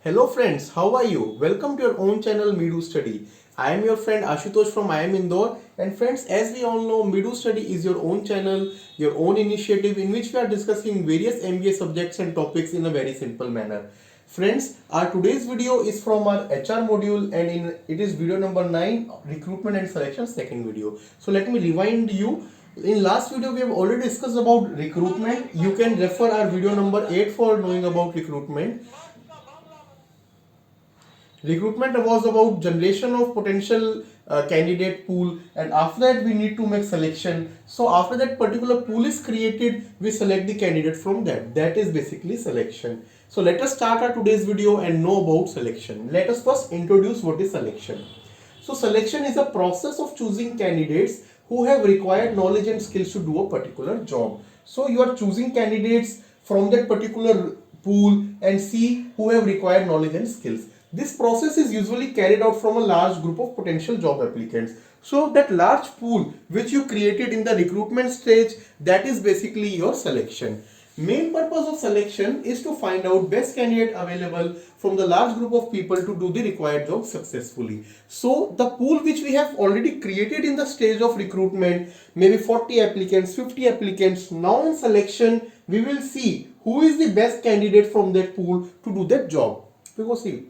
Hello friends, how are you? Welcome to your own channel Midu Study. I am your friend Ashutosh from IIM Indore, and friends, as we all know, Midu Study is your own channel, your own initiative in which we are discussing various MBA subjects and topics in a very simple manner. Friends, our today's video is from our HR module and it is video number 9, recruitment and selection, second video. So let me rewind you. In last video we have already discussed about recruitment. You can refer our video number 8 for knowing about recruitment. Recruitment was about generation of potential candidate pool, and after that we need to make selection. So after that particular pool is created, we select the candidate from that. That is basically selection. So let us start our today's video and know about selection. Let us first introduce what is selection. So selection is a process of choosing candidates who have required knowledge and skills to do a particular job. So you are choosing candidates from that particular pool and see who have required knowledge and skills. This process is usually carried out from a large group of potential job applicants. So that large pool which you created in the recruitment stage, that is basically your selection. Main purpose of selection is to find out best candidate available from the large group of people to do the required job successfully. So the pool which we have already created in the stage of recruitment, maybe 40 applicants, 50 applicants, now in selection we will see who is the best candidate from that pool to do that job. Because see,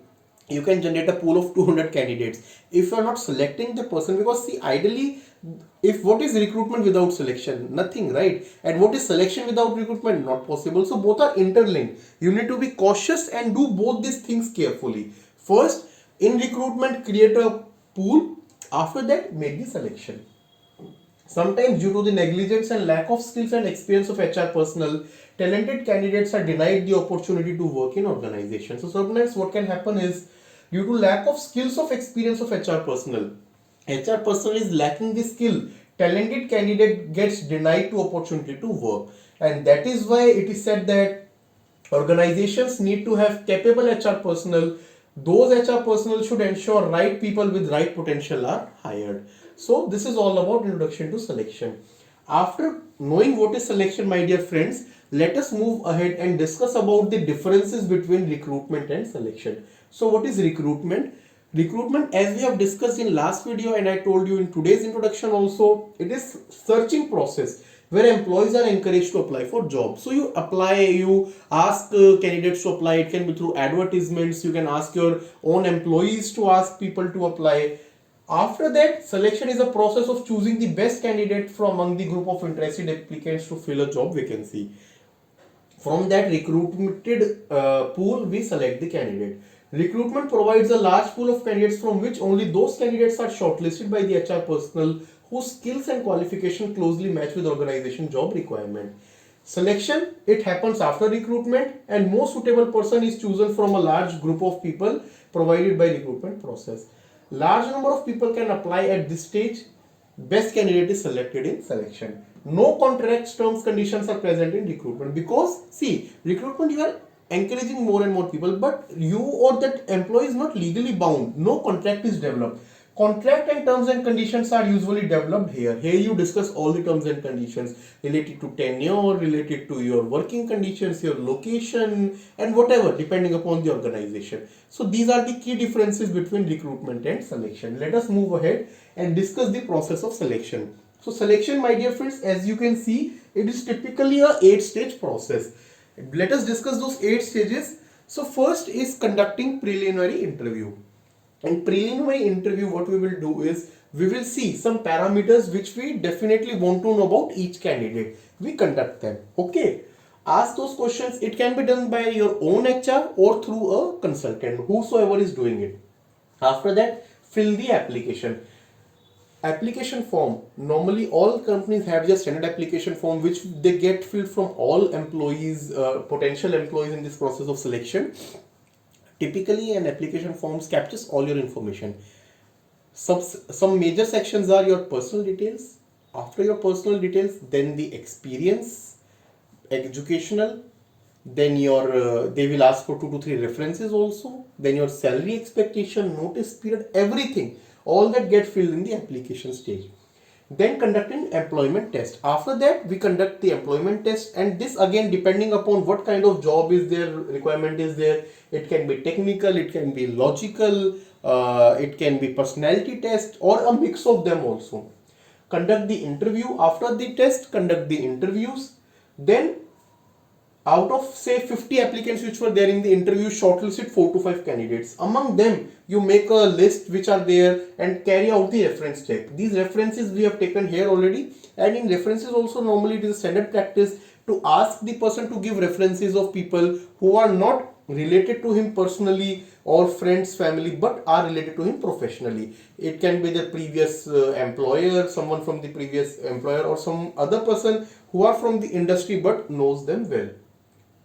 you can generate a pool of 200 candidates if you are not selecting the person, because see, ideally, if what is recruitment without selection? Nothing, right? And what is selection without recruitment? Not possible. So both are interlinked. You need to be cautious and do both these things carefully. First, in recruitment, create a pool. After that, make the selection. Sometimes, due to the negligence and lack of skills and experience of HR personnel, talented candidates are denied the opportunity to work in organizations. So sometimes what can happen is, due to lack of skills of experience of HR personnel is lacking the skill. Talented candidate gets denied to opportunity to work, and that is why it is said that organizations need to have capable HR personnel. Those HR personnel should ensure right people with right potential are hired. So this is all about introduction to selection. After knowing what is selection, my dear friends, let us move ahead and discuss about the differences between recruitment and selection. So what is recruitment? Recruitment, as we have discussed in last video and I told you in today's introduction also, it is searching process where employees are encouraged to apply for jobs. So you apply, you ask candidates to apply. It can be through advertisements. You can ask your own employees to ask people to apply. After that, selection is a process of choosing the best candidate from among the group of interested applicants to fill a job vacancy. From that recruited pool, we select the candidate. Recruitment provides a large pool of candidates from which only those candidates are shortlisted by the HR personnel whose skills and qualification closely match with organization job requirement. Selection, it happens after recruitment, and most suitable person is chosen from a large group of people provided by recruitment process. Large number of people can apply at this stage. Best candidate is selected in selection. No contract terms conditions are present in recruitment, because see, recruitment you are encouraging more and more people, but you or that employee is not legally bound. No contract is developed. Contract and terms and conditions are usually developed here. Here you discuss all the terms and conditions related to tenure, related to your working conditions, your location, and whatever, depending upon the organization. So these are the key differences between recruitment and selection. Let us move ahead and discuss the process of selection. So selection, my dear friends, as you can see, it is typically a 8-stage process. Let us discuss those 8 stages. So first is conducting preliminary interview. In preliminary interview, what we will do is we will see some parameters which we definitely want to know about each candidate. We conduct them. Okay. Ask those questions. It can be done by your own HR or through a consultant, whosoever is doing it. After that, fill the application form. Normally all companies have their standard application form which they get filled from all employees, potential employees in this process of selection. Typically an application form captures all your information. Some major sections are your personal details. After your personal details, then the experience, educational, then your they will ask for 2 to 3 references also, then your salary expectation, notice period, everything, all that get filled in the application stage. Then conducting employment test. After that, we conduct the employment test, and this again depending upon what kind of job is there, requirement is there. It can be technical, it can be logical, it can be personality test, or a mix of them also. Conduct the interview. After the test, conduct the interviews. Then out of say 50 applicants which were there in the interview, shortlisted 4 to 5 candidates. Among them, you make a list which are there and carry out the reference check. These references we have taken here already, and in references also normally it is a standard practice to ask the person to give references of people who are not related to him personally or friends, family, but are related to him professionally. It can be the previous employer, someone from the previous employer, or some other person who are from the industry but knows them well.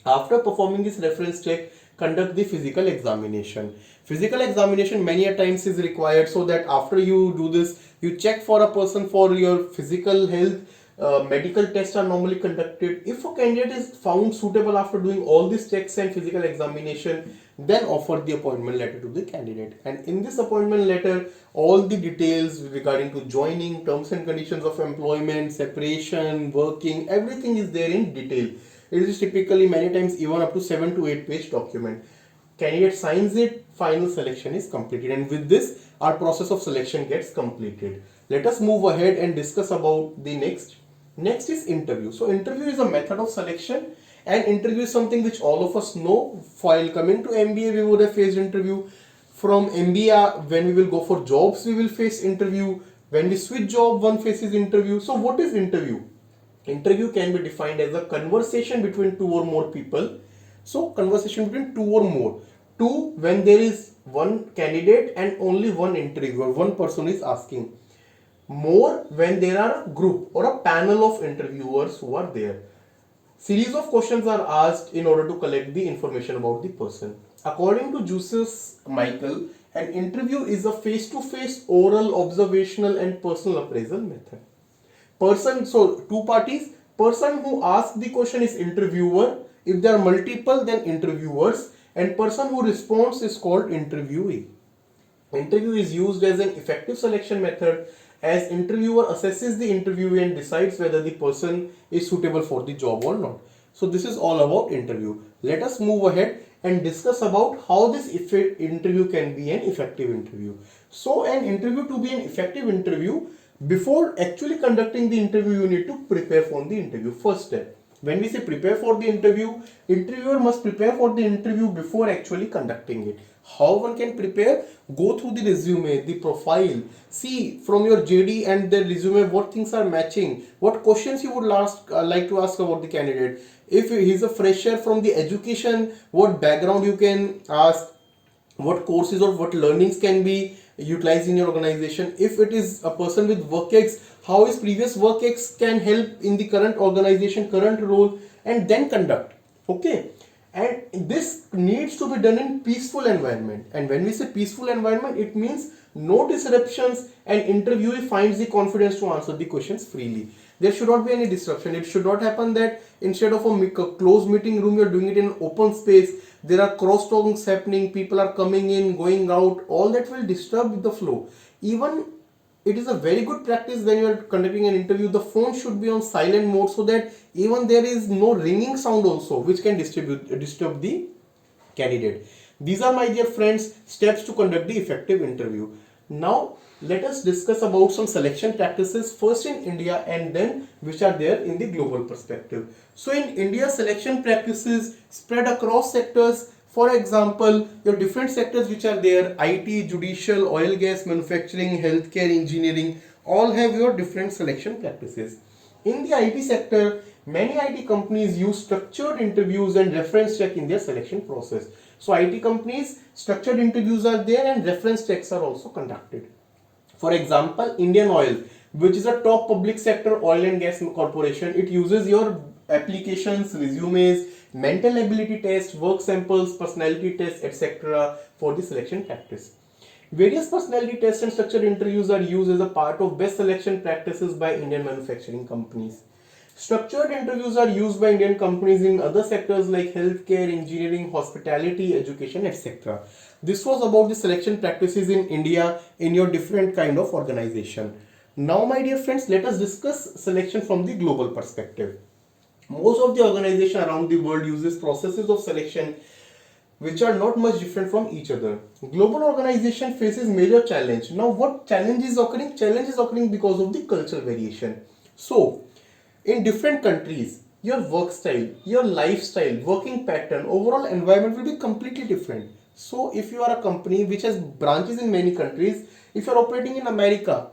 After performing this reference check, conduct the physical examination. Physical examination many a times is required, so that after you do this, you check for a person for your physical health. Medical tests are normally conducted. If a candidate is found suitable after doing all these checks and physical examination, then offer the appointment letter to the candidate. And in this appointment letter, all the details regarding to joining, terms and conditions of employment, separation, working, everything is there in detail. It is typically many times even up to 7 to 8 page document. Candidate signs it, final selection is completed, and with this our process of selection gets completed. Let us move ahead and discuss about the next. Next is interview. So interview is a method of selection, and interview is something which all of us know. While coming to MBA, we would have faced interview. From MBA, when we will go for jobs, we will face interview. When we switch job, one faces interview. So what is interview? Interview can be defined as a conversation between two or more people. So conversation between two or more. Two, when there is one candidate and only one interviewer, one person is asking. More, when there are a group or a panel of interviewers who are there. Series of questions are asked in order to collect the information about the person. According to Juices Michael, an interview is a face-to-face oral, observational and personal appraisal method. So two parties. Person who asks the question is interviewer. If there are multiple, then interviewers. And person who responds is called interviewee. Interview is used as an effective selection method, as interviewer assesses the interviewee and decides whether the person is suitable for the job or not. So this is all about interview. Let us move ahead and discuss about how this interview can be an effective interview. So an interview, to be an effective interview, before actually conducting the interview, you need to prepare for the interview. First step. When we say prepare for the interview, interviewer must prepare for the interview before actually conducting it. How one can prepare? Go through the resume, the profile, see from your JD and the resume what things are matching, what questions you would like to ask about the candidate. If he's a fresher, from the education, what background you can ask, what courses or what learnings can be utilized in your organization. If it is a person with work ex, how his previous work ex can help in the current organization, current role, and then conduct. Okay. And this needs to be done in peaceful environment. And when we say peaceful environment, it means no disruptions, and interviewee finds the confidence to answer the questions freely. There should not be any disruption. It should not happen that instead of a closed meeting room, you're doing it in an open space. There are cross talks happening, people are coming in, going out, all that will disturb the flow. Even it is a very good practice when you are conducting an interview, the phone should be on silent mode, so that even there is no ringing sound also, which can disturb the candidate. These are, my dear friends, steps to conduct the effective interview. Now let us discuss about some selection practices, first in India and then which are there in the global perspective. So in India, selection practices spread across sectors. For example, your different sectors which are there, IT, judicial, oil, gas, manufacturing, healthcare, engineering, all have your different selection practices. In the IT sector, many IT companies use structured interviews and reference check in their selection process. So IT companies, structured interviews are there and reference checks are also conducted. For example, Indian Oil, which is a top public sector oil and gas corporation, it uses your applications, resumes, mental ability tests, work samples, personality tests, etc. for the selection practice. Various personality tests and structured interviews are used as a part of best selection practices by Indian manufacturing companies. Structured interviews are used by Indian companies in other sectors like healthcare, engineering, hospitality, education, etc. This was about the selection practices in India in your different kind of organization. Now, my dear friends, let us discuss selection from the global perspective. Most of the organization around the world uses processes of selection which are not much different from each other. Global organization faces major challenge. Now, what challenge is occurring? Challenge is occurring because of the cultural variation. So, in different countries, your work style, your lifestyle, working pattern, overall environment will be completely different. So, if you are a company which has branches in many countries, if you are operating in America,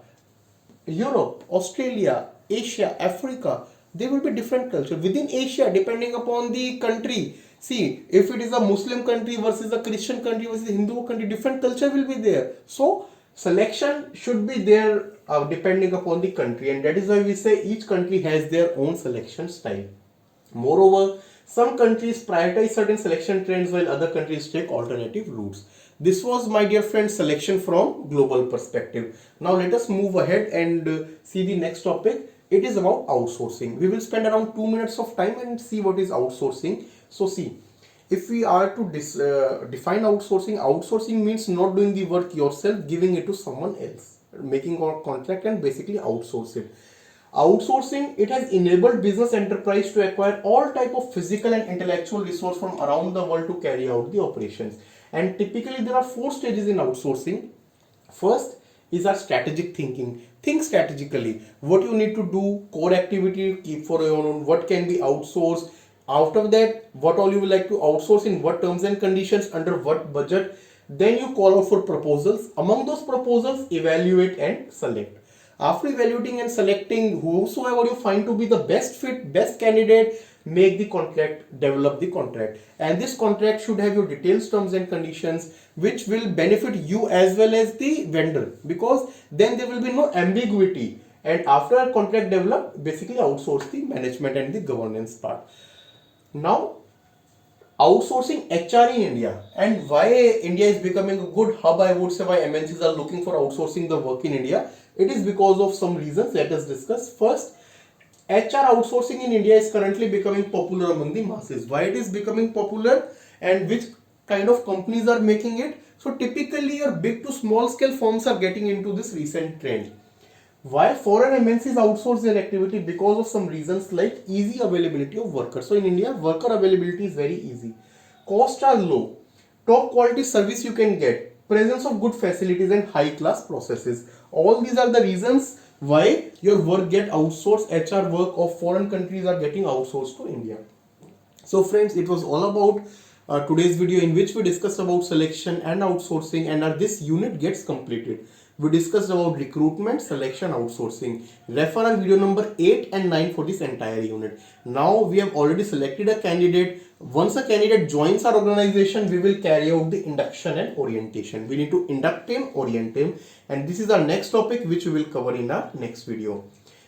Europe, Australia, Asia, Africa, there will be different culture. Within Asia, depending upon the country, see, if it is a Muslim country versus a Christian country versus a Hindu country, different culture will be there. So, selection should be there depending upon the country, and that is why we say each country has their own selection style. Moreover, some countries prioritize certain selection trends while other countries take alternative routes. This was, my dear friends, selection from global perspective. Now let us move ahead and see the next topic. It is about outsourcing. We will spend around 2 minutes of time and see what is outsourcing. So see, if we are to define outsourcing, outsourcing means not doing the work yourself, giving it to someone else, making a contract and basically outsource it. Outsourcing, it has enabled business enterprise to acquire all type of physical and intellectual resource from around the world to carry out the operations. And typically there are 4 stages in outsourcing. First is our strategic thinking. Think strategically. What you need to do, core activity keep for your own, what can be outsourced. After that, what all you would like to outsource, in what terms and conditions, under what budget. Then you call out for proposals. Among those proposals, evaluate and select. After evaluating and selecting whosoever you find to be the best fit, best candidate, make the contract, develop the contract. And this contract should have your details, terms and conditions, which will benefit you as well as the vendor, because then there will be no ambiguity. And after a contract developed, basically outsource the management and the governance part. Now, outsourcing HR in India, and why India is becoming a good hub, I would say, why MNCs are looking for outsourcing the work in India. It is because of some reasons. Let us discuss. First, HR outsourcing in India is currently becoming popular among the masses. Why it is becoming popular and which kind of companies are making it? So typically your big to small scale firms are getting into this recent trend. Why foreign MNCs outsource their activity? Because of some reasons like easy availability of workers. So in India, worker availability is very easy. Costs are low. Top quality service you can get. Presence of good facilities and high class processes. All these are the reasons why your work get outsourced. HR work of foreign countries are getting outsourced to India. So friends, it was all about today's video in which we discussed about selection and outsourcing, and this unit gets completed. We discussed about recruitment, selection, outsourcing. Refer our video number 8 and 9 for this entire unit. Now we have already selected a candidate. Once a candidate joins our organization, we will carry out the induction and orientation. We need to induct him, orient him, and this is our next topic which we will cover in our next video.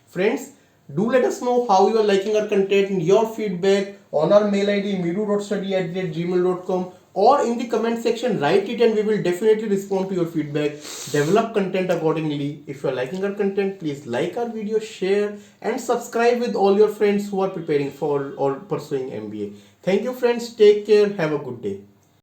Friends, do let us know how you are liking our content and your feedback on our mail ID meeru.study@gmail.com, or in the comment section. Write it and we will definitely respond to your feedback. Develop content accordingly. If you are liking our content, please like our video, share and subscribe with all your friends who are preparing for or pursuing MBA. Thank you friends. Take care. Have a good day.